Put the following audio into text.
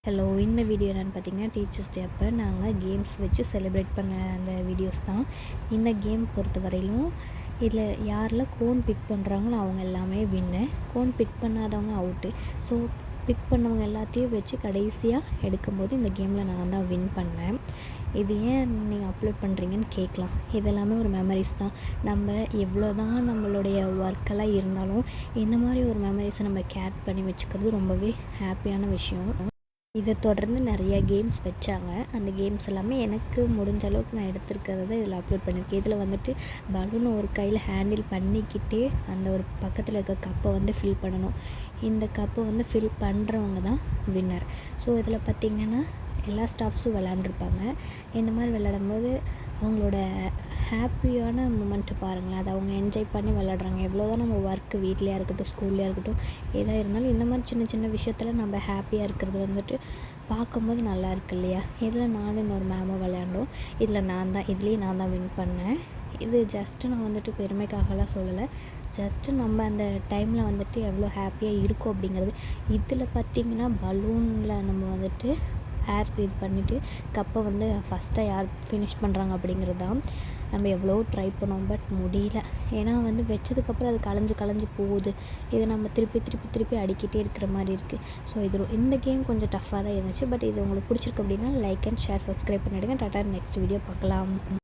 Hello, இந்த video என்னென்னு பார்த்தீங்கன்னா, டீச்சர்ஸ் டே அப்போ நாங்கள் கேம்ஸ் வச்சு செலிப்ரேட் பண்ண அந்த வீடியோஸ் தான். இந்த கேம் பொறுத்தவரையிலும் இதில் யாரெல்லாம் கோன் பிக் பண்ணுறாங்களோ அவங்க எல்லாமே வின்னு, கோன் பிக் பண்ணாதவங்க அவுட்டு. ஸோ பிக் பண்ணவங்க எல்லாத்தையும் வச்சு கடைசியாக எடுக்கும்போது இந்த கேமில் நான் தான் வின் பண்ணேன். இது ஏன் நீங்கள் அப்லோட் பண்ணுறீங்கன்னு கேட்கலாம். இதெல்லாமே ஒரு மெமரிஸ் தான். நம்ம எவ்வளோ தான் நம்மளுடைய ஒர்க்கெல்லாம் இருந்தாலும் இந்த மாதிரி ஒரு மெமரிஸை நம்ம கேர் பண்ணி வச்சுக்கிறது ரொம்பவே ஹாப்பியான விஷயம். இதை தொடர்ந்து நிறையா கேம்ஸ் வச்சாங்க. அந்த கேம்ஸ் எல்லாமே எனக்கு முடிஞ்ச அளவுக்கு நான் எடுத்துருக்கிறத இதில் அப்லோட் பண்ணியிருக்கேன். இதில் வந்துட்டு பலூனை ஒரு கையில் ஹேண்டில் பண்ணிக்கிட்டே அந்த ஒரு பக்கத்தில் இருக்க கப்பை வந்து ஃபில் பண்ணணும். இந்த கப்பை வந்து ஃபில் பண்ணுறவங்க தான் வின்னர். ஸோ இதில் பார்த்திங்கன்னா எல்லா ஸ்டாஃப்ஸும் விளாண்டுருப்பாங்க. இந்த மாதிரி விளையாடும்போது அவங்களோட ஹாப்பியான மூமெண்ட்டு பாருங்களேன். அதை அவங்க என்ஜாய் பண்ணி விளாட்றாங்க. எவ்வளோ தான் நம்ம ஒர்க்கு வீட்லேயா இருக்கட்டும், ஸ்கூல்லையா இருக்கட்டும், எதாக இருந்தாலும் இந்த மாதிரி சின்ன சின்ன விஷயத்தில் நம்ம ஹாப்பியாக இருக்கிறது வந்துட்டு பார்க்கும்போது நல்லா இருக்கு இல்லையா? இதில் நானும் இன்னொரு மேமும் விளையாண்டோம். இதுலேயும் நான் தான் வின் பண்ணேன். இது ஜஸ்ட்டு நான் வந்துட்டு பெருமைக்காகலாம் சொல்லலை. ஜஸ்ட்டு நம்ம அந்த டைமில் வந்துட்டு எவ்வளோ ஹாப்பியாக இருக்கும் அப்படிங்கிறது. இதில் பார்த்திங்கன்னா பலூனில் நம்ம வந்துட்டு ஏர் இது பண்ணிவிட்டு கப்பை வந்து ஃபஸ்ட்டாக யார் ஃபினிஷ் பண்ணுறாங்க அப்படிங்கிறது தான். நம்ம எவ்வளோ ட்ரை பண்ணோம், பட் முடியல. ஏன்னா வந்து வச்சதுக்கப்புறம் அது கலைஞ்சு போகுது. இதை நம்ம திருப்பி அடிக்கிட்டே இருக்கிற மாதிரி இருக்குது. ஸோ இந்த கேம் கொஞ்சம் டஃப்பாக தான் இருந்துச்சு. பட் இது உங்களுக்கு பிடிச்சிருக்கு அப்படின்னா லைக் அண்ட் ஷேர், சப்ஸ்கிரைப் பண்ணிவிடுங்க. டாட்டா, நெக்ஸ்ட் வீடியோ பார்க்கலாம்.